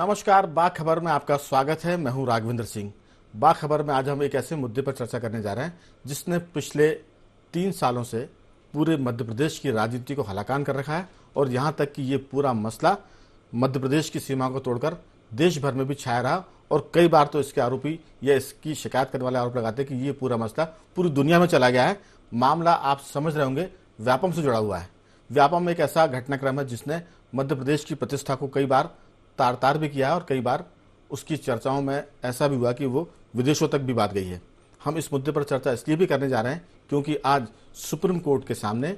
नमस्कार, बाखबर में आपका स्वागत है। मैं हूं राघवेंद्र सिंह। बाखबर में आज हम एक ऐसे मुद्दे पर चर्चा करने जा रहे हैं जिसने पिछले 3 सालों से पूरे मध्य प्रदेश की राजनीति को हलाकान कर रखा है और यहां तक कि ये पूरा मसला मध्य प्रदेश की सीमा को तोड़कर देश भर में भी छाया रहा। और कई बार तो इसके आरोपी या इसकी शिकायत करने वाले आरोप लगाते हैं कि ये पूरा मसला पूरी दुनिया में चला गया है। मामला आप समझ रहे होंगे, व्यापम से जुड़ा हुआ है। व्यापम एक ऐसा घटनाक्रम है जिसने मध्य प्रदेश की प्रतिष्ठा को कई बार तार भी किया है और कई बार उसकी चर्चाओं में ऐसा भी हुआ कि वो विदेशों तक भी बात गई है। हम इस मुद्दे पर चर्चा इसलिए भी करने जा रहे हैं क्योंकि आज सुप्रीम कोर्ट के सामने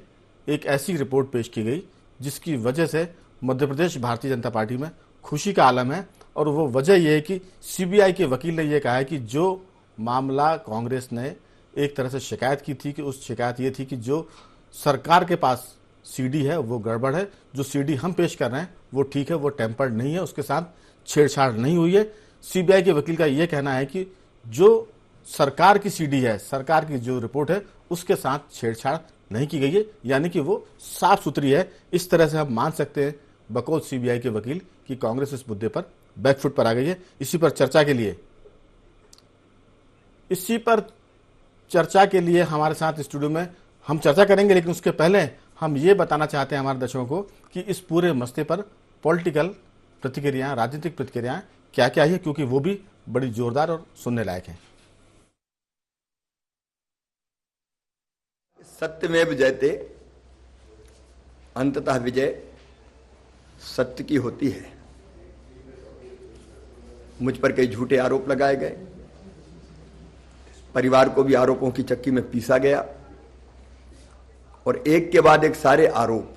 एक ऐसी रिपोर्ट पेश की गई जिसकी वजह से मध्य प्रदेश भारतीय जनता पार्टी में खुशी का आलम है। और वो वजह यह है कि सीबीआई के वकील ने यह कहा है कि जो मामला कांग्रेस ने एक तरह से शिकायत की थी कि उस शिकायत ये थी कि जो सरकार के पास सीडी है वो गड़बड़ है, जो सीडी हम पेश कर रहे हैं वो ठीक है, वो टेम्पर्ड नहीं है, उसके साथ छेड़छाड़ नहीं हुई है। सीबीआई के वकील का ये कहना है कि जो सरकार की सीडी है, सरकार की जो रिपोर्ट है उसके साथ छेड़छाड़ नहीं की गई है, यानी कि वो साफ सुथरी है। इस तरह से हम मान सकते हैं बकौल सीबीआई के वकील कि कांग्रेस इस मुद्दे पर बैकफुट पर आ गई है। इसी पर चर्चा के लिए हमारे साथ स्टूडियो में हम चर्चा करेंगे, लेकिन उसके पहले हम ये बताना चाहते हैं हमारे दर्शकों को कि इस पूरे मसले पर पॉलिटिकल प्रतिक्रियाएं, राजनीतिक प्रतिक्रियाएं क्या क्या है, क्योंकि वो भी बड़ी जोरदार और सुनने लायक है। सत्यमेव जयते, अंततः विजय सत्य की होती है। मुझ पर कई झूठे आरोप लगाए गए, परिवार को भी आरोपों की चक्की में पीसा गया और एक के बाद एक सारे आरोप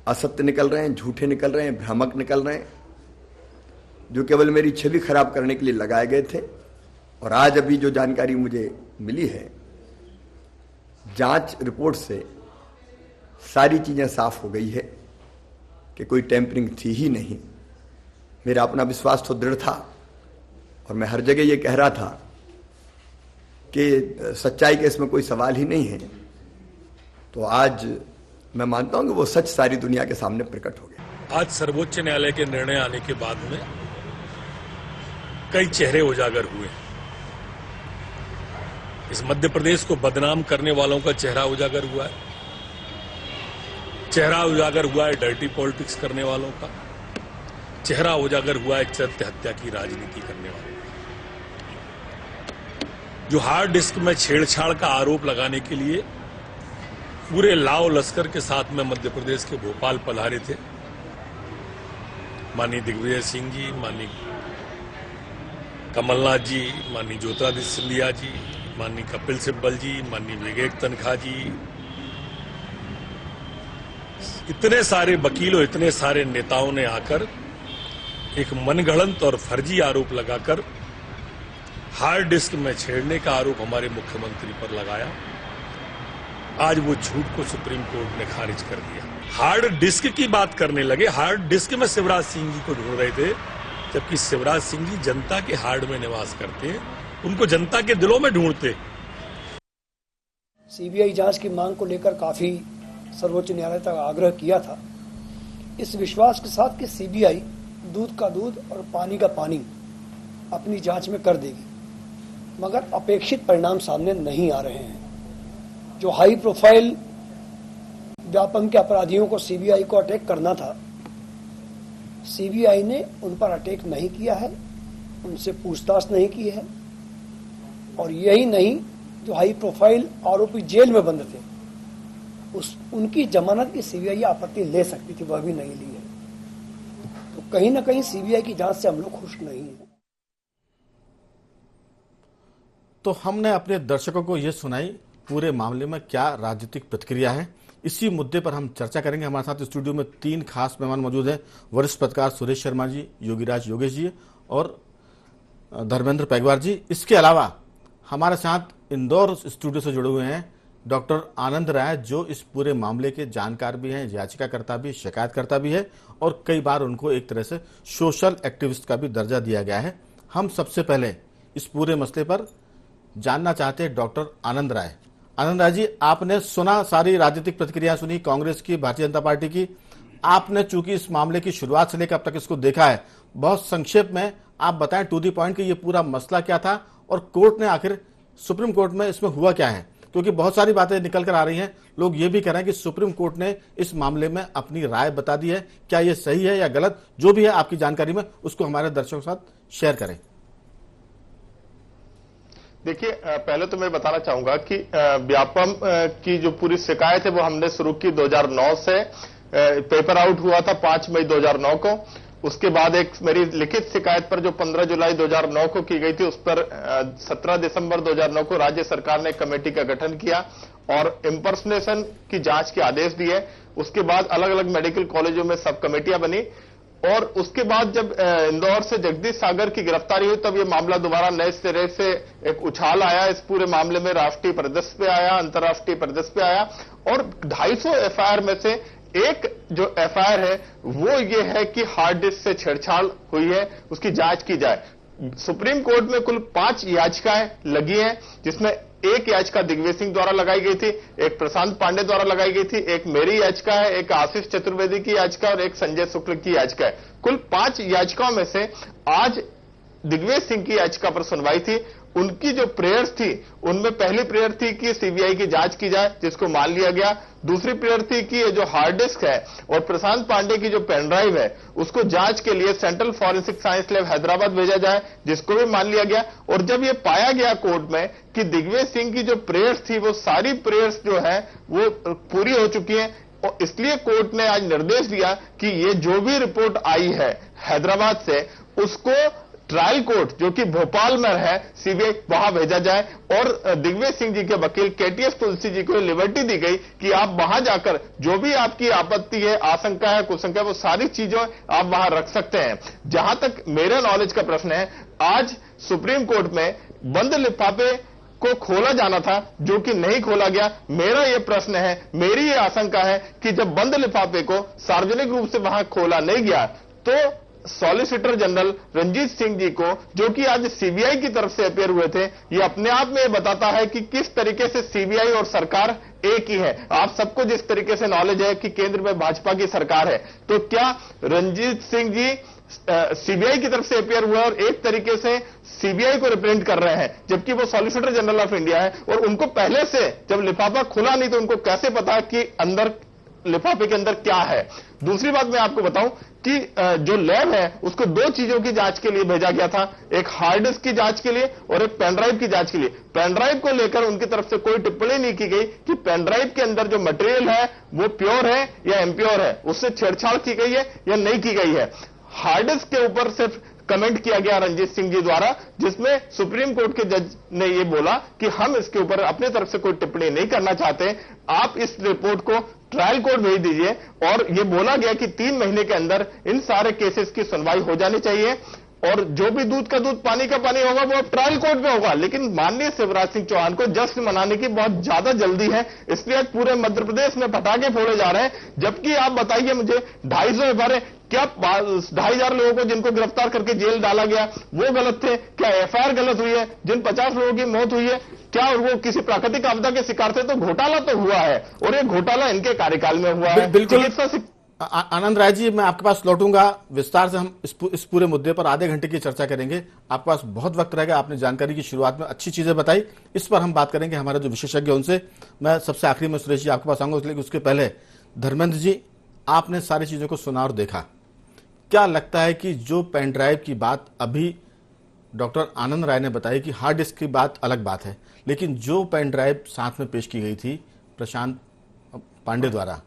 असत्य निकल रहे हैं, झूठे निकल रहे हैं, भ्रामक निकल रहे हैं, जो केवल मेरी छवि खराब करने के लिए लगाए गए थे। और आज अभी जो जानकारी मुझे मिली है, जांच रिपोर्ट से सारी चीजें साफ हो गई है कि कोई टेम्परिंग थी ही नहीं। मेरा अपना विश्वास तो दृढ़ था और मैं हर जगह ये कह रहा था कि सच्चाई का इसमें कोई सवाल ही नहीं है। तो आज मैं मानता हूं कि वो सच सारी दुनिया के सामने प्रकट हो गया। आज सर्वोच्च न्यायालय के निर्णय आने के बाद में कई चेहरे उजागर हुए। इस मध्य प्रदेश को बदनाम करने वालों का चेहरा उजागर हुआ है। चेहरा उजागर हुआ है डर्टी पॉलिटिक्स करने वालों का। चेहरा उजागर हुआ है सत्य हत्या की राजनीति करने वालों का, जो हार्ड डिस्क में छेड़छाड़ का आरोप लगाने के लिए पूरे लाव लश्कर के साथ में मध्य प्रदेश के भोपाल पधारे थे। माननीय दिग्विजय सिंह जी, माननीय कमलनाथ जी, माननीय ज्योतिरादित्य सिंधिया जी, माननीय कपिल सिब्बल जी, माननीय विवेक तनखा जी, इतने सारे वकीलों, इतने सारे नेताओं ने आकर एक मनगढ़ंत और फर्जी आरोप लगाकर हार्ड डिस्क में छेड़ने का आरोप हमारे मुख्यमंत्री पर लगाया। आज वो झूठ को सुप्रीम कोर्ट ने खारिज कर दिया। हार्ड डिस्क की बात करने लगे। हार्ड डिस्क में शिवराज सिंह जी को ढूंढ रहे थे, जबकि शिवराज सिंह जी जनता के हार्ड में निवास करते हैं, उनको जनता के दिलों में ढूंढते। सीबीआई जांच की मांग को लेकर काफी सर्वोच्च न्यायालय तक आग्रह किया था, इस विश्वास के साथ कि सीबीआई दूध का दूध और पानी का पानी अपनी जांच में कर देगी, मगर अपेक्षित परिणाम सामने नहीं आ रहे हैं। जो हाई प्रोफाइल व्यापम के अपराधियों को सीबीआई को अटैक करना था, सीबीआई ने उन पर अटैक नहीं किया है, उनसे पूछताछ नहीं की है। और यही नहीं, जो हाई प्रोफाइल आरोपी जेल में बंद थे, उनकी जमानत की सीबीआई आपत्ति ले सकती थी, वह भी नहीं ली है। तो कहीं ना कहीं सीबीआई की जांच से हम लोग खुश नहीं हैं। तो हमने अपने दर्शकों को यह सुनाई पूरे मामले में क्या राजनीतिक प्रतिक्रिया है। इसी मुद्दे पर हम चर्चा करेंगे। हमारे साथ स्टूडियो में 3 खास मेहमान मौजूद हैं। वरिष्ठ पत्रकार सुरेश शर्मा जी, योगीराज योगेश जी और धर्मेंद्र पैगवार जी। इसके अलावा हमारे साथ इंदौर स्टूडियो से जुड़े हुए हैं डॉक्टर आनंद राय, जो इस पूरे मामले के जानकार भी हैं, याचिकाकर्ता भी, शिकायतकर्ता भी है और कई बार उनको एक तरह से सोशल एक्टिविस्ट का भी दर्जा दिया गया है। हम सबसे पहले इस पूरे मसले पर जानना चाहते हैं डॉक्टर आनंद राय। आनंद राय जी, आपने सुना, सारी राजनीतिक प्रतिक्रिया सुनी कांग्रेस की, भारतीय जनता पार्टी की। आपने चूंकि इस मामले की शुरुआत से लेकर अब तक इसको देखा है, बहुत संक्षेप में आप बताएं टू दी पॉइंट कि ये पूरा मसला क्या था और कोर्ट ने आखिर सुप्रीम कोर्ट में इसमें हुआ क्या है, क्योंकि बहुत सारी बातें निकल कर आ रही हैं। लोग ये भी कह रहे हैं कि सुप्रीम कोर्ट ने इस मामले में अपनी राय बता दी है। क्या ये सही है या गलत, जो भी है आपकी जानकारी में उसको हमारे दर्शकों के साथ शेयर करें। देखिए, पहले तो मैं बताना चाहूंगा कि व्यापम की जो पूरी शिकायत है वो हमने शुरू की 2009 से। पेपर आउट हुआ था 5 मई 2009 को। उसके बाद एक मेरी लिखित शिकायत पर जो 15 जुलाई 2009 को की गई थी, उस पर 17 दिसंबर 2009 को राज्य सरकार ने कमेटी का गठन किया और इम्पर्सनेशन की जांच के आदेश दिए। उसके बाद अलग अलग मेडिकल कॉलेजों में सब कमेटियां बनी और उसके बाद जब इंदौर से जगदीश सागर की गिरफ्तारी हुई, तब ये मामला दोबारा नए सिरे से एक उछाल आया। इस पूरे मामले में राष्ट्रीय परिदृश्य पे आया, अंतर्राष्ट्रीय परिदृश्य पे आया और 250 एफआईआर में से एक जो एफआईआर है वो ये है कि हार्ड डिस्क से छेड़छाड़ हुई है, उसकी जांच की जाए। सुप्रीम कोर्ट में कुल 5 याचिकाएं लगी हैं, जिसमें एक याचिका दिग्विजय सिंह द्वारा लगाई गई थी, एक प्रशांत पांडे द्वारा लगाई गई थी, एक मेरी याचिका है, एक आशीष चतुर्वेदी की याचिका और एक संजय शुक्ल की याचिका है। कुल 5 याचिकाओं में से आज दिग्विजय सिंह की याचिका पर सुनवाई थी। उनकी जो प्रेयर्स थी, उनमें पहली प्रेयर थी कि सीबीआई की जांच की जाए, जिसको मान लिया गया। दूसरी प्रेयर थी कि ये जो हार्ड डिस्क है और प्रशांत पांडे की जो पेन ड्राइव है, उसको जांच के लिए central forensic science lab Hyderabad भेजा जाए, जिसको भी मान लिया गया। और जब ये पाया गया कोर्ट में कि दिग्विजय सिंह की जो प्रेयर्स थी, वो सारी प्रेयर्स जो है वो पूरी हो चुकी है, और इसलिए कोर्ट ने आज निर्देश दिया कि ये जो भी रिपोर्ट आई है हैदराबाद से, उसको ट्रायल कोर्ट जो कि भोपाल में है सीबीआई, वहां भेजा जाए। और दिग्विजय सिंह जी के वकील केटीएस तुलसी जी को लिबर्टी दी गई कि आप वहां जाकर जो भी आपकी आपत्ति है, आशंका है, कुशंका है, वो सारी चीजें आप वहां रख सकते हैं। जहां तक मेरे नॉलेज का प्रश्न है, आज सुप्रीम कोर्ट में बंद लिफाफे को खोला जाना था, जो कि नहीं खोला गया। मेरा यह प्रश्न है, मेरी यह आशंका है कि जब बंद लिफाफे को सार्वजनिक रूप से वहां खोला नहीं गया, तो सॉलिसिटर जनरल रंजीत सिंह जी को, जो कि आज सीबीआई की तरफ से अपेयर हुए थे, ये अपने आप में बताता है कि किस तरीके से सीबीआई और सरकार एक ही है। आप सबको जिस तरीके से नॉलेज है कि केंद्र में भाजपा की सरकार है, तो क्या रंजीत सिंह जी सीबीआई की तरफ से अपेयर हुआ और एक तरीके से सीबीआई को रिप्रेजेंट कर रहे हैं, जबकि वो सॉलिसिटर जनरल ऑफ इंडिया है। और उनको पहले से जब लिफाफा खुला नहीं, तो उनको कैसे पता कि अंदर लिफाफे के अंदर क्या है। दूसरी बात मैं आपको बताऊं कि जो लैब है उसको 2 चीजों की जांच के लिए भेजा गया था, एक हार्ड डिस्क की जांच के लिए और एक पेन ड्राइव की जांच के लिए। पेन ड्राइव को लेकर उनकी तरफ से कोई टिप्पणी नहीं की गई कि पेन ड्राइव के अंदर जो मटेरियल है वो प्योर है या इम्प्योर है, उससे छेड़छाड़ की गई है या नहीं की गई है। हार्ड डिस्क के ऊपर सिर्फ कमेंट किया गया रंजीत सिंह जी द्वारा, जिसमें सुप्रीम कोर्ट के जज ने यह बोला कि हम इसके ऊपर अपनी तरफ से कोई टिप्पणी नहीं करना चाहते, आप इस रिपोर्ट को ट्रायल कोर्ट भेज दीजिए। और यह बोला गया कि 3 महीने के अंदर इन सारे केसेस की सुनवाई हो जानी चाहिए और जो भी दूध का दूध पानी का पानी होगा वो अब ट्रायल कोर्ट में होगा। लेकिन माननीय शिवराज सिंह चौहान को जश्न मनाने की बहुत ज्यादा जल्दी है, इसलिए आज पूरे मध्य प्रदेश में पटाखे फोड़े जा रहे हैं। जबकि आप बताइए मुझे, 250 एफआईआर, क्या 2,500 लोगों को जिनको गिरफ्तार करके जेल डाला गया वो गलत थे? क्या एफआईआर गलत हुई है? जिन 50 लोगों की मौत हुई है, क्या वो किसी प्राकृतिक आपदा के शिकार थे? तो घोटाला तो हुआ है और ये घोटाला इनके कार्यकाल में हुआ है। बिल्कुल। आनंद राय जी, मैं आपके पास लौटूंगा, विस्तार से हम इस पूरे मुद्दे पर आधे घंटे की चर्चा करेंगे। आपके पास बहुत वक्त रहेगा, आपने जानकारी की शुरुआत में अच्छी चीजें बताई, इस पर हम बात करेंगे हमारे जो विशेषज्ञ उनसे। मैं सबसे आखिरी में सुरेश जी आपके पास आऊंगा, लेकिन उसके पहले धर्मेंद्र जी, आपने सारी चीजों को सुना और देखा, क्या लगता है कि जो पेन ड्राइव की बात अभी डॉक्टर आनंद राय ने बताई कि हार्ड डिस्क की बात अलग बात है, लेकिन जो पेन ड्राइव साथ में पेश की गई थी प्रशांत पांडे द्वारा,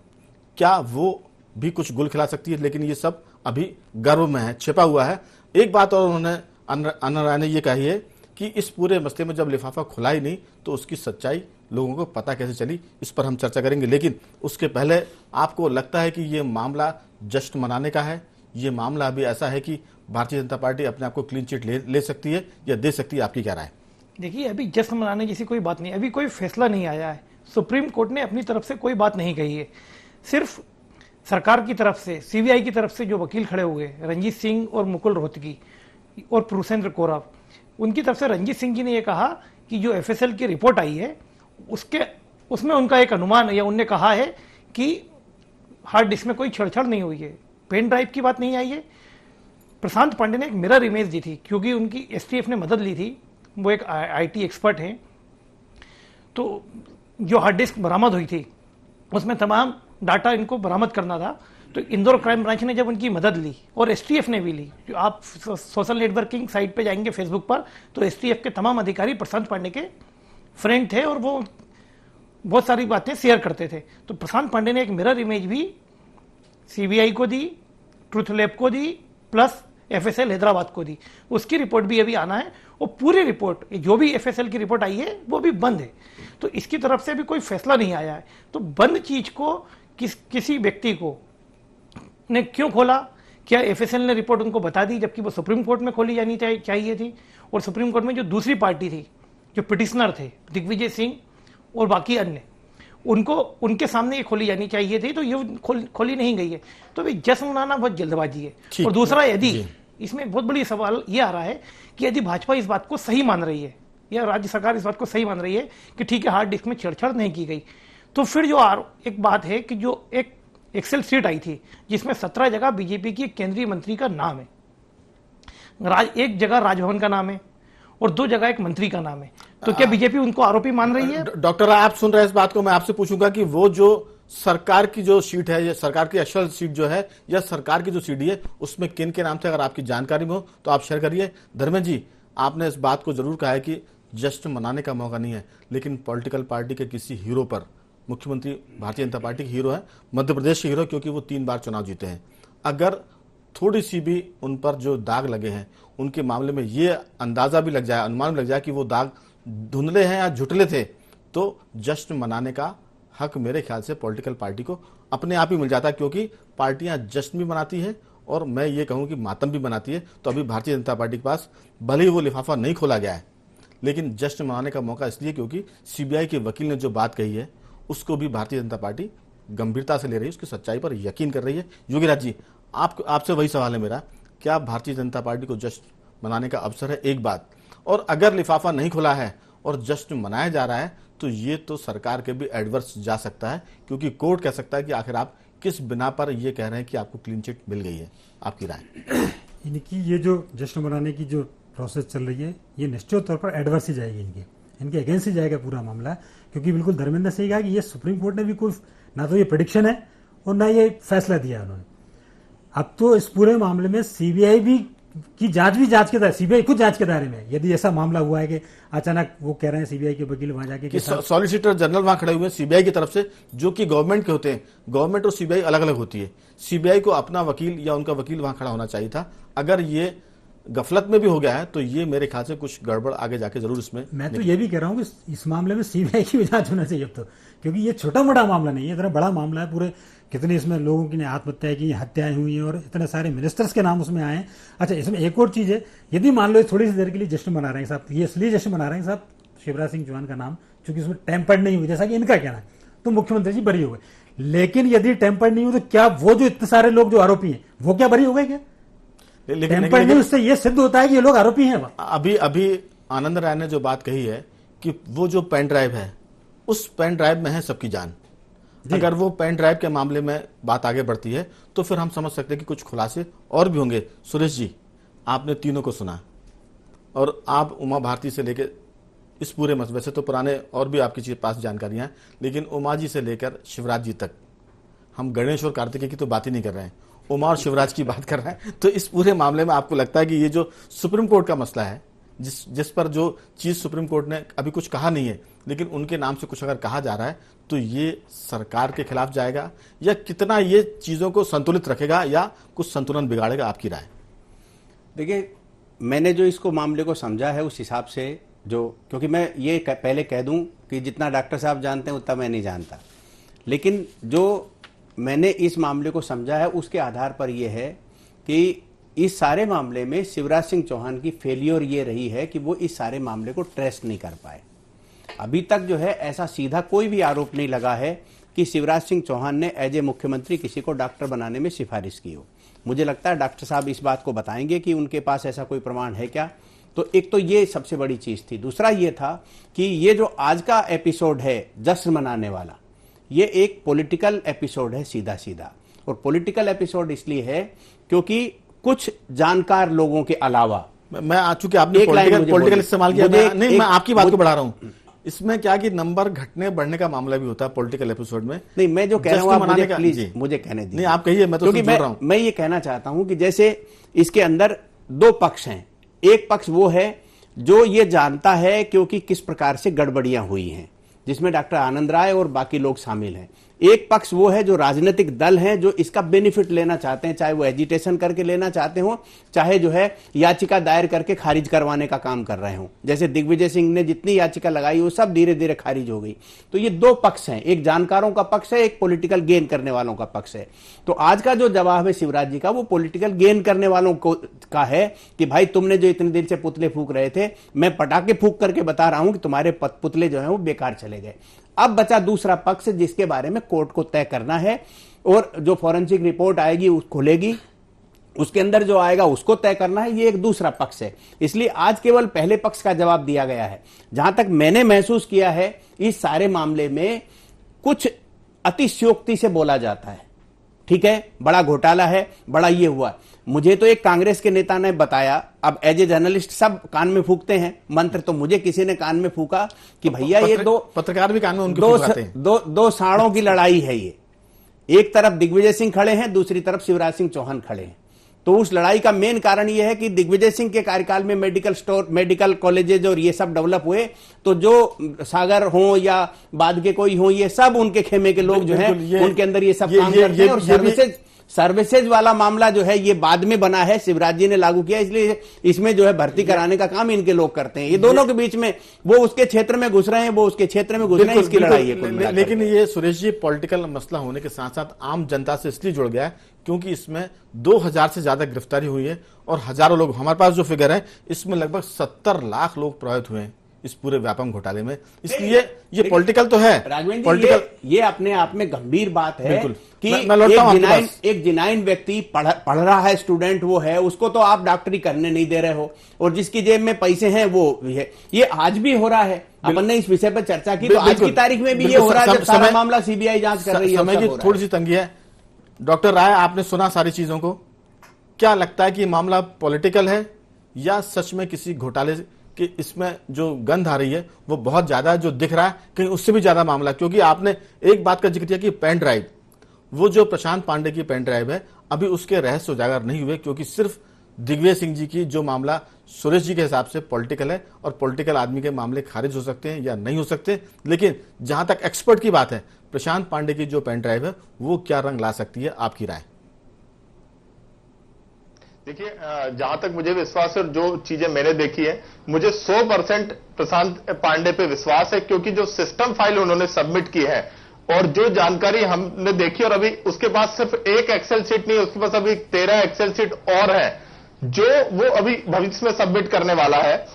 क्या वो भी कुछ गुल खिला सकती है? लेकिन ये सब अभी गर्भ में है, छिपा हुआ है। एक बात और उन्होंने आनंद राय ने ये कही है कि इस पूरे मसले में जब लिफाफा खुला ही नहीं तो उसकी सच्चाई लोगों को पता कैसे चली, इस पर हम चर्चा करेंगे। लेकिन उसके पहले आपको लगता है कि ये मामला जश्न मनाने का है? ये मामला अभी ऐसा है कि भारतीय जनता पार्टी अपने आप को क्लीन चिट ले सकती है या दे सकती है? आपकी क्या राय है? देखिए, अभी जश्न मनाने जैसी कोई बात नहीं, अभी कोई फैसला नहीं आया है। सुप्रीम कोर्ट ने अपनी तरफ से कोई बात नहीं कही है। सिर्फ सरकार की तरफ से, सीबीआई की तरफ से जो वकील खड़े हुए, रंजीत सिंह और मुकुल रोहतगी और प्रुसेंद्र कोराव, उनकी तरफ से रंजीत सिंह जी ने यह कहा कि जो एफएसएल की रिपोर्ट आई है उसमें उनका एक अनुमान या उनने कहा है कि हार्ड डिस्क में कोई छेड़छाड़ नहीं हुई है, पेन ड्राइव की बात नहीं आई है। प्रशांत पांडे ने एक मिरर इमेज दी थी, क्योंकि उनकी एसटीएफ ने मदद ली थी, वो एक आईटी एक्सपर्ट हैं, तो जो हार्ड डिस्क बरामद हुई थी उसमें तमाम डाटा इनको बरामद करना था। तो इंदौर क्राइम ब्रांच ने जब उनकी मदद ली और एसटीएफ ने भी ली, जो आप सोशल नेटवर्किंग साइट पे जाएंगे फेसबुक पर, तो एसटीएफ के तमाम अधिकारी प्रशांत पांडे के फ्रेंड थे और वो बहुत सारी बातें शेयर करते थे। तो प्रशांत पांडे ने एक मिरर इमेज भी सीबीआई को दी, ट्रुथ लैब को दी, प्लस एफएसएल हैदराबाद को दी। उसकी रिपोर्ट भी अभी आना है और पूरी रिपोर्ट, जो भी एफएसएल की रिपोर्ट आई है वो भी बंद है, तो इसकी तरफ से भी कोई फैसला नहीं आया है। तो बंद चीज को किसी व्यक्ति को ने क्यों खोला? क्या एफएसएल ने रिपोर्ट उनको बता दी, जबकि वो सुप्रीम कोर्ट में खोली जानी चाहिए थी? और सुप्रीम कोर्ट में जो दूसरी पार्टी थी, जो पिटिशनर थे दिग्विजय सिंह और बाकी अन्य, उनको उनके सामने ये खोली जानी चाहिए थी, तो ये खोली नहीं गई है। तो भाई जश्न मनाना बहुत जल्दबाजी है। और दूसरा, यदि इसमें बहुत बड़ी सवाल ये आ रहा है कि यदि भाजपा इस बात को सही मान रही है या राज्य सरकार इस बात को सही मान रही है कि ठीक है हार्ड डिस्क में छेड़छाड़ नहीं की गई, तो फिर जो एक बात है कि जो एक एक्सेल सीट आई थी जिसमें 17 जगह बीजेपी की केंद्रीय मंत्री का नाम है, एक जगह राजभवन का नाम है और 2 जगह एक मंत्री का नाम है, तो क्या बीजेपी उनको आरोपी मान रही है? डॉक्टर, आप सुन रहे हैं इस बात को? मैं आपसे पूछूंगा कि वो जो सरकार की जो सीट है, या सरकार की एक्चुअल सीट जो है, या सरकार की जो सीडी है, उसमें किन के नाम से अगर आपकी जानकारी में हो तो आप शेयर करिए। धर्मेंद्र जी, आपने इस बात को जरूर कहा है कि जश्न मनाने का मौका नहीं है, लेकिन पॉलिटिकल पार्टी के किसी हीरो पर, मुख्यमंत्री भारतीय जनता पार्टी के हीरो है, मध्य प्रदेश के हीरो, क्योंकि वो 3 बार चुनाव जीते हैं, अगर थोड़ी सी भी उन पर जो दाग लगे हैं, उनके मामले में ये अंदाजा भी लग जाए, अनुमान भी लग जाए कि वो दाग धुंधले हैं या झुटले थे, तो जश्न मनाने का हक मेरे ख्याल से पॉलिटिकल पार्टी को अपने आप ही मिल जाता है, क्योंकि पार्टियां जश्न भी मनाती हैं और मैं ये कहूं कि मातम भी मनाती है। तो अभी भारतीय जनता पार्टी के पास भले ही वो लिफाफा नहीं खोला गया है, लेकिन जश्न मनाने का मौका इसलिए क्योंकि सीबीआई के वकील ने जो बात कही है उसको भी भारतीय जनता पार्टी गंभीरता से ले रही है, उसकी सच्चाई पर यकीन कर रही है। योगीराज जी, आपसे वही सवाल है मेरा, क्या भारतीय जनता पार्टी को जश्न मनाने का अवसर है? एक बात, और अगर लिफाफा नहीं खुला है और जश्न मनाया जा रहा है तो ये तो सरकार के भी एडवर्स जा सकता है, क्योंकि कोर्ट कह सकता है कि आखिर आप किस बिना पर ये कह रहे हैं कि आपको क्लीन चिट मिल गई है। आपकी राय? इनकी ये जो जश्न मनाने की जो प्रोसेस चल रही है, ये निश्चित तौर पर एडवर्स ही जाएगी, इनके अगेंस्ट ही जाएगा पूरा मामला, क्योंकि बिल्कुल धर्मेंद्र ने सही कहा कि ये सुप्रीम कोर्ट ने भी कोई ना तो ये प्रेडिक्शन है और ना ये फैसला दिया उन्होंने। अब तो इस पूरे मामले में सीबीआई भी की जांच के दायरे, सीबीआई खुद जांच के दायरे में, यदि ऐसा मामला हुआ है कि अचानक वो कह रहे हैं सीबीआई के वकील वहां जाके कि सॉलिसिटर जनरल वहां खड़े हुए हैं सीबीआई की तरफ से, जो कि गवर्नमेंट के होते हैं, गवर्नमेंट और सीबीआई अलग अलग होती है, सीबीआई को अपना वकील या उनका वकील वहां खड़ा होना चाहिए था। अगर ये गफलत में भी हो गया है तो ये मेरे ख्याल से कुछ गड़बड़ आगे जाके जरूर इसमें। मैं तो ये भी कह रहा हूँ कि इस मामले में सीबीआई की जांच होना चाहिए अब तो, क्योंकि ये छोटा मोटा मामला नहीं है, इतना बड़ा मामला है। पूरे कितने इसमें लोगों की आत्महत्या की, हत्याएं हुई हैं और इतने सारे मिनिस्टर्स के नाम उसमें आए हैं। अच्छा, इसमें एक और चीज़ है, यदि मान लो थोड़ी सी देर के लिए जश्न मना रहे हैं साहब, ये इसलिए जश्न मना रहे हैं साहब शिवराज सिंह चौहान का नाम, चूंकि उसमें टेम्पर्ड नहीं हुई जैसा कि इनका कहना है, तो मुख्यमंत्री जी बरी हो गए। लेकिन यदि टेम्पर्ड नहीं हुई तो क्या वो जो इतने सारे लोग जो आरोपी हैं वो क्या बरी हो गए? क्या लेकिन उससे ये सिद्ध होता है कि ये लोग आरोपी हैं? अभी आनंद राय ने जो बात कही है कि वो जो पेन ड्राइव है, उस पेन ड्राइव में है सबकी जान। अगर वो पेन ड्राइव के मामले में बात आगे बढ़ती है तो फिर हम समझ सकते हैं कि कुछ खुलासे और भी होंगे। सुरेश जी, आपने तीनों को सुना और आप उमा भारती से लेकर इस पूरे मसले से तो पुराने और भी आपके पास जानकारियां हैं, लेकिन उमा जी से लेकर शिवराज जी तक, हम गणेश और कार्तिकेय की तो बात ही नहीं कर रहे हैं, उमा और शिवराज की बात कर रहे हैं। तो इस पूरे मामले में आपको लगता है कि ये जो सुप्रीम कोर्ट का मसला है, जिस पर जो चीज सुप्रीम कोर्ट ने अभी कुछ कहा नहीं है, लेकिन उनके नाम से कुछ अगर कहा जा रहा है तो ये सरकार के खिलाफ जाएगा या कितना ये चीजों को संतुलित रखेगा या कुछ संतुलन बिगाड़ेगा? आपकी राय? देखिए, मैंने जो इसको मामले को समझा है उस हिसाब से, जो क्योंकि मैं ये पहले कह दूं कि जितना डॉक्टर साहब जानते हैं उतना मैं नहीं जानता, लेकिन जो मैंने इस मामले को समझा है उसके आधार पर यह है कि इस सारे मामले में शिवराज सिंह चौहान की फेलियर ये रही है कि वो इस सारे मामले को ट्रेस नहीं कर पाए। अभी तक जो है ऐसा सीधा कोई भी आरोप नहीं लगा है कि शिवराज सिंह चौहान ने एज ए मुख्यमंत्री किसी को डॉक्टर बनाने में सिफारिश की हो। मुझे लगता है डॉक्टर साहब इस बात को बताएंगे कि उनके पास ऐसा कोई प्रमाण है क्या। तो एक तो ये सबसे बड़ी चीज थी। दूसरा ये था कि ये जो आज का एपिसोड है जश्न मनाने वाला, ये एक पॉलिटिकल एपिसोड है सीधा सीधा। और पॉलिटिकल एपिसोड इसलिए है क्योंकि कुछ जानकार लोगों के अलावा, मैं आ चुके आपने एक लाइन मुझे पॉलिटिकल बोलिए। इस्तेमाल किया, मुझे मैं आपकी बात को मुझे- बढ़ा रहा हूं। इसमें क्या कि नंबर घटने बढ़ने का मामला भी होता है पॉलिटिकल एपिसोड में। नहीं, मैं जो कह रहा हूं, जश्न आप मनाने मुझे का- प्लीज जी। मुझे कहने दीजिए। नहीं, आप कहिए, मैं तो क्योंकि सिर्फ जोड़ रहा हूं। मैं ये कहना चाहता हूं कि जैसे इसके अंदर दो पक्ष हैं। एक पक्ष वो है जो ये जानता है क्योंकि किस प्रकार से गड़बड़ियां हुई हैं, जिसमें डॉक्टर आनंद राय और बाकी लोग शामिल हैं। एक पक्ष वो है जो राजनीतिक दल हैं, जो इसका बेनिफिट लेना चाहते हैं, चाहे वो एजिटेशन करके लेना चाहते हो, चाहे जो है याचिका दायर करके खारिज करवाने का काम कर रहे हो। जैसे दिग्विजय सिंह ने जितनी याचिका लगाई वो सब धीरे धीरे खारिज हो गई। तो ये दो पक्ष हैं, एक जानकारों का पक्ष है, एक पॉलिटिकल गेन करने वालों का पक्ष है। तो आज का जो जवाब है शिवराज जी का, वो पॉलिटिकल गेन करने वालों को का है कि भाई तुमने जो इतने दिन से पुतले फूंक रहे थे, मैं पटाखे फूंक करके बता रहा हूं कि तुम्हारे पुतले जो है वो बेकार चले गए। अब बचा दूसरा पक्ष जिसके बारे में कोर्ट को तय करना है, और जो फॉरेंसिक रिपोर्ट आएगी उस खुलेगी, उसके अंदर जो आएगा उसको तय करना है। ये एक दूसरा पक्ष है। इसलिए आज केवल पहले पक्ष का जवाब दिया गया है। जहां तक मैंने महसूस किया है, इस सारे मामले में कुछ अतिशयोक्ति से बोला जाता है। ठीक है, बड़ा घोटाला है, बड़ा ये हुआ। मुझे तो एक कांग्रेस के नेता ने बताया, अब एज ए जर्नलिस्ट सब कान में फूकते हैं मंत्र, तो मुझे किसी ने कान में फूका कि भैया ये दो पत्रकार भी कान में उनके दो फूकाते हैं। दो साड़ों की लड़ाई है ये। एक तरफ दिग्विजय सिंह खड़े हैं, दूसरी तरफ शिवराज सिंह चौहान खड़े हैं। तो उस लड़ाई का मेन कारण यह है कि दिग्विजय सिंह के कार्यकाल में मेडिकल कॉलेजेज और ये सब डेवलप हुए, तो जो सागर हो या बाद के कोई हो, ये सब उनके खेमे के लोग जो हैं, उनके अंदर ये सब काम करते हैं। और सर्विसेज वाला मामला जो है ये बाद में बना है, शिवराज जी ने लागू किया, इसलिए इसमें जो है भर्ती कराने का काम इनके लोग करते हैं। ये दोनों के बीच में, वो उसके क्षेत्र में घुस रहे हैं, वो उसके क्षेत्र में घुस रहे हैं, इसकी लड़ाई है। लेकिन ये सुरेश जी पॉलिटिकल मसला होने के साथ साथ आम जनता से इसलिए जुड़ गया है क्योंकि इसमें 2000 से ज्यादा गिरफ्तारी हुई है और हजारों लोग, हमारे पास जो फिगर है इसमें लगभग 70 लाख लोग प्रभावित हुए हैं इस पूरे व्यापम घोटाले में। इसलिए ये पॉलिटिकल तो है, पॉलिटिकल, ये अपने आप में गंभीर बात है कि एक जिनाइन व्यक्ति पढ़ रहा है, स्टूडेंट वो है, उसको तो आप डॉक्टरी करने नहीं दे रहे हो, और जिसकी जेब में पैसे हैं वो है। ये आज भी हो रहा है। अपन ने इस विषय पर चर्चा की, तो आज की तारीख में भी ये हो रहा है, जब सारा मामला सीबीआई जांच कर रही है। समय की थोड़ी सी तंगी है। डॉक्टर राय, आपने सुना सारी चीजों को, क्या लगता है कि मामला पॉलिटिकल है या सच में किसी घोटाले कि इसमें जो गंध आ रही है वो बहुत ज्यादा है, जो दिख रहा है कहीं उससे भी ज्यादा मामला? क्योंकि आपने एक बात का जिक्र किया कि पेन ड्राइव, वो जो प्रशांत पांडे की पेन ड्राइव है, अभी उसके रहस्य उजागर नहीं हुए, क्योंकि सिर्फ दिग्विजय सिंह जी की जो मामला सुरेश जी के हिसाब से पॉलिटिकल है, और पॉलिटिकल आदमी के मामले खारिज हो सकते हैं या नहीं हो सकते। लेकिन जहां तक एक्सपर्ट की बात है, प्रशांत पांडे की जो पेन ड्राइव है वो क्या रंग ला सकती है, आपकी राय? देखिए, जहां तक मुझे विश्वास है और जो चीजें मैंने देखी है, मुझे 100% प्रशांत पांडे पे विश्वास है, क्योंकि जो सिस्टम फाइल उन्होंने सबमिट की है और जो जानकारी हमने देखी, और अभी उसके पास सिर्फ एक एक्सेल शीट नहीं, उसके पास अभी 13 एक्सेल शीट और है जो वो अभी भविष्य में सबमिट करने वाला है।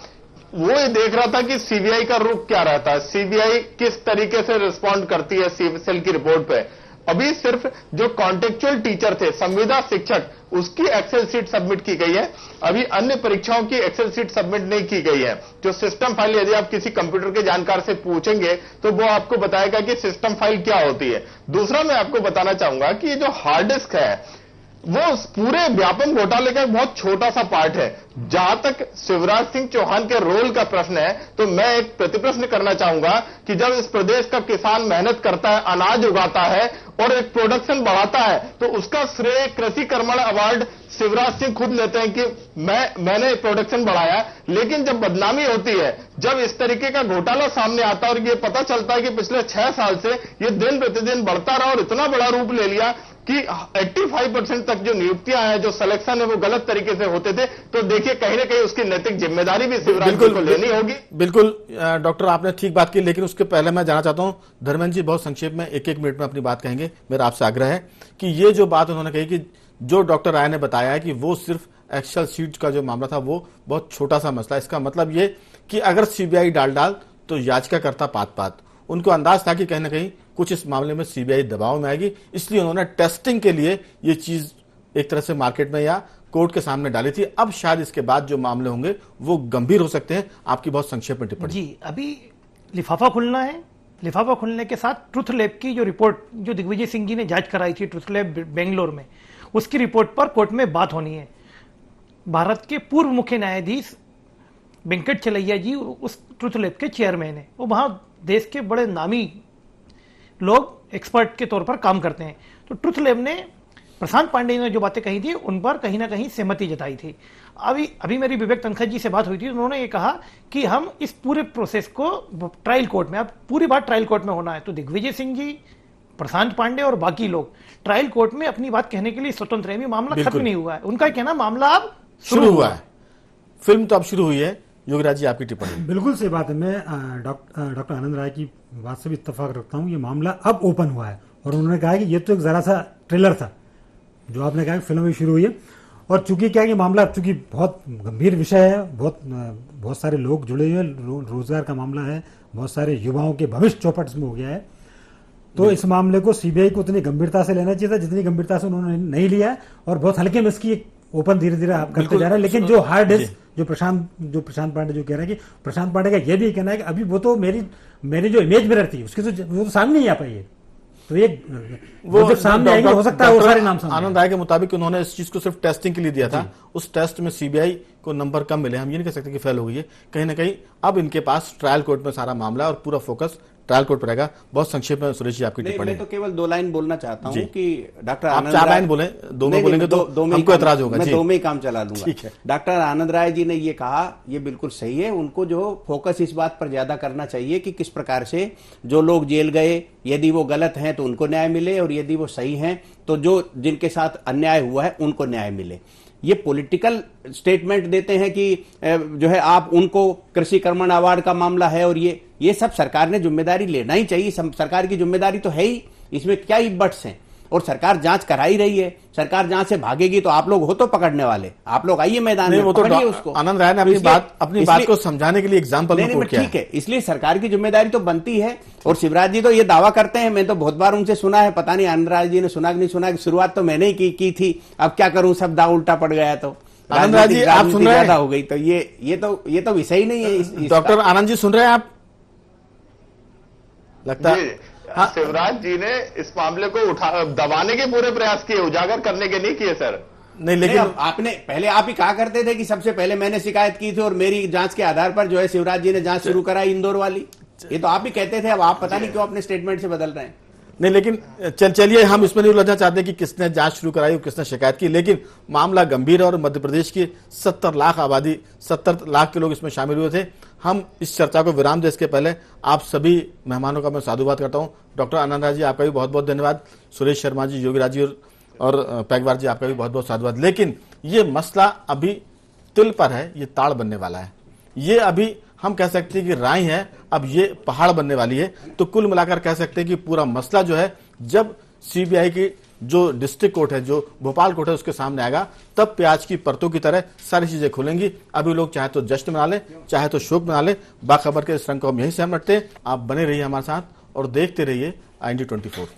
वो ये देख रहा था कि सीबीआई का रुख क्या रहता है, सीबीआई किस तरीके से रिस्पॉन्ड करती है सीएल की रिपोर्ट पे। अभी सिर्फ जो कॉन्टेक्चुअल टीचर थे, संविदा शिक्षक, उसकी एक्सेल शीट सबमिट की गई है। अभी अन्य परीक्षाओं की एक्सेल शीट सबमिट नहीं की गई है। जो सिस्टम फाइल, यदि आप किसी कंप्यूटर के जानकार से पूछेंगे तो वो आपको बताएगा कि सिस्टम फाइल क्या होती है। दूसरा, मैं आपको बताना चाहूंगा कि ये जो हार्ड डिस्क है वो पूरे व्यापम घोटाले का एक बहुत छोटा सा पार्ट है। जहां तक शिवराज सिंह चौहान के रोल का प्रश्न है, तो मैं एक प्रतिप्रश्न करना चाहूंगा कि जब इस प्रदेश का किसान मेहनत करता है, अनाज उगाता है और एक प्रोडक्शन बढ़ाता है, तो उसका श्रेय कृषि कर्मण अवार्ड शिवराज सिंह खुद लेते हैं कि मैंने प्रोडक्शन बढ़ाया। लेकिन जब बदनामी होती है, जब इस तरीके का घोटाला सामने आता है और ये पता चलता है कि पिछले 6 साल से ये दिन प्रतिदिन बढ़ता रहा और इतना बड़ा रूप ले लिया कि 85% तक जो नियुक्तियां हैं, जो सिलेक्शन है, वो गलत तरीके से होते थे, तो देखिए कहीं ना कहीं उसकी नैतिक जिम्मेदारी भी शिवराज सिंह को लेनी होगी। बिल्कुल डॉक्टर, आपने ठीक बात की, लेकिन उसके पहले मैं जानना चाहता हूं, धर्मेंद्र जी बहुत संक्षेप में 1-1 मिनट में अपनी बात कहेंगे। मेरा आपसे आग्रह है कि ये जो बात उन्होंने कही कि जो डॉक्टर राय ने बताया है कि वो सिर्फ एक्सेल शीट का जो मामला था वो बहुत छोटा सा मसला, इसका मतलब ये कि अगर सीबीआई डाल तो याचिका करता पात, उनको अंदाज था कि कहीं ना कहीं कुछ इस मामले में सीबीआई दबाव में आएगी, इसलिए उन्होंने टेस्टिंग के लिए ये चीज एक तरह से मार्केट में या कोर्ट के सामने डाली थी। अब शायद इसके बाद जो मामले होंगे वो गंभीर हो सकते हैं। आपकी बहुत संक्षेप में टिप्पणी जी। अभी लिफाफा खुलना है, लिफाफा खुलने के साथ ट्रुथ लैब की जो रिपोर्ट जो दिग्विजय सिंह जी ने जांच कराई थी ट्रुथ लैब बेंगलोर में, उसकी रिपोर्ट पर कोर्ट में बात होनी है। भारत के पूर्व मुख्य न्यायाधीश वेंकट चलैया जी उस ट्रुथ लैब के चेयरमैन है, वो वहाँ देश के बड़े नामी लोग एक्सपर्ट के तौर पर काम करते हैं। तो ट्रुथ लैब ने प्रशांत पांडे ने जो बातें कही थी उन पर कहीं ना कहीं सहमति जताई थी। अभी मेरी विवेक तनखा जी से बात हुई थी, उन्होंने ये कहा कि हम इस पूरे प्रोसेस को ट्रायल कोर्ट में, अब पूरी बात ट्रायल कोर्ट में होना है, तो दिग्विजय सिंह जी, प्रशांत पांडे और बाकी लोग ट्रायल कोर्ट में अपनी बात कहने के लिए स्वतंत्र है। मामला खत्म नहीं हुआ है, उनका कहना मामला अब शुरू हुआ है, फिल्म तो अब शुरू हुई है। योगीराज जी, आपकी टिप्पणी। बिल्कुल सही बात है। मैं डॉक्टर आनंद राय की बात से भी इत्तेफाक रखता हूँ। ये मामला अब ओपन हुआ है और उन्होंने कहा कि ये तो एक जरा सा ट्रेलर था, जो आपने कहा कि फिल्म भी शुरू हुई है। और चूंकि क्या कि मामला चूंकि बहुत गंभीर विषय है, बहुत सारे लोग जुड़े हुए, रोजगार का मामला है, बहुत सारे युवाओं के भविष्य चौपट इसमें हो गया है, तो इस मामले को सीबीआई को उतनी गंभीरता से लेना चाहिए था जितनी गंभीरता से उन्होंने नहीं लिया है। और बहुत हल्के में इसकी ओपन धीरे धीरे करते जा रहा है। लेकिन जो हार्ड डिस्क जो प्रशांत पांडे जो कह रहे हैं कि प्रशांत पांडे का यह भी कहना है कि अभी वो तो मेरी जो इमेज मिरर थी उसकी तो वो तो सामने नहीं आ पाई है, तो ये वो जब सामने आएगी हो सकता है वो सारे नाम सामने। आनंद राय के मुताबिक उन्होंने इस चीज को सिर्फ टेस्टिंग के लिए दिया था, उस टेस्ट में सीबीआई को नंबर कम मिले। हम ये नहीं कह सकते कि फेल हो गई है, कहीं ना कहीं अब इनके पास ट्रायल कोर्ट में सारा मामला और पूरा फोकस ट्रायल कोर्ट पर रहेगा। बहुत संक्षेप में सुरेश जी आपकी टिप्पणी। मैं तो केवल 2 लाइन बोलना चाहता हूं कि डॉक्टर आप आनंद 4 राय लाइन बोले, 2 में बोलेंगे तो हमको एतराज होगा। मैं 2 में ही काम चला लूंगा। ठीक है। डॉक्टर आनंद राय जी ने ये कहा, ये बिल्कुल सही है। उनको जो फोकस इस बात पर ज्यादा करना चाहिए कि किस प्रकार से जो लोग जेल गए, यदि वो गलत हैं तो उनको न्याय मिले, और यदि वो सही हैं तो जो जिनके साथ अन्याय हुआ है उनको न्याय मिले। ये पॉलिटिकल स्टेटमेंट देते हैं कि जो है आप उनको कृषि कर्मण अवार्ड का मामला है, और ये सब सरकार ने जिम्मेदारी लेना ही चाहिए। सरकार की जिम्मेदारी तो है ही, इसमें क्या ही बट्स हैं। और सरकार जांच करा ही रही है, सरकार जांच से भागेगी तो आप लोग हो तो पकड़ने वाले, आप लोग आइए मैदान में, वो तो पकड़िए उसको। आनंद राय ने अपनी बात को समझाने के लिए एग्जाम्पल में कोट किया ठीक है, इसलिए सरकार की जिम्मेदारी तो बनती है। और शिवराज जी तो ये दावा करते हैं, मैं तो बहुत बार उनसे सुना है, पता नहीं आनंद राय जी ने सुना कि नहीं सुना, कि शुरुआत तो मैंने ही की थी, अब क्या करूं, सब दाव उल्टा पड़ गया। तो आनंद राय जी आप सुन रहे हैं, हो गई तो ये तो विषय ही नहीं है। डॉक्टर आनंद जी सुन रहे हैं आप? लगता है शिवराज जी ने इस मामले को दबाने के पूरे प्रयास किए, उजागर करने के नहीं किए सर। नहीं, लेकिन आपने पहले आप ही कहा करते थे कि सबसे पहले मैंने शिकायत की थी और मेरी जांच के आधार पर जो है शिवराज जी ने जांच शुरू कराई इंदौर वाली। ये तो आप ही कहते थे, अब आप पता नहीं क्यों अपने स्टेटमेंट से बदल रहे हैं। नहीं, लेकिन चलिए हम इसमें नहीं उलझना चाहते कि किसने जांच शुरू कराई और किसने शिकायत की, लेकिन मामला गंभीर है और मध्य प्रदेश की 70 लाख आबादी, 70 लाख के लोग इसमें शामिल हुए थे। हम इस चर्चा को विराम दे इसके पहले आप सभी मेहमानों का मैं साधुवाद करता हूं। डॉक्टर आनंद राय जी आपका भी बहुत बहुत धन्यवाद, सुरेश शर्मा जी, योगीराज जी और पैगवार जी आपका भी बहुत बहुत साधुवाद। लेकिन ये मसला अभी तिल पर है, ये ताड़ बनने वाला है, ये अभी हम कह सकते हैं कि राई है, अब ये पहाड़ बनने वाली है। तो कुल मिलाकर कह सकते हैं कि पूरा मसला जो है, जब सीबीआई की जो डिस्ट्रिक्ट कोर्ट है, जो भोपाल कोर्ट है, उसके सामने आएगा, तब प्याज की परतों की तरह सारी चीजें खुलेंगी। अभी लोग चाहे तो जश्न मना लें, चाहे तो शोक मना लें। बाखबर के इस रंग को हम यहीं से हम रखते हैं। आप बने रहिए हमारे साथ और देखते रहिए IND24।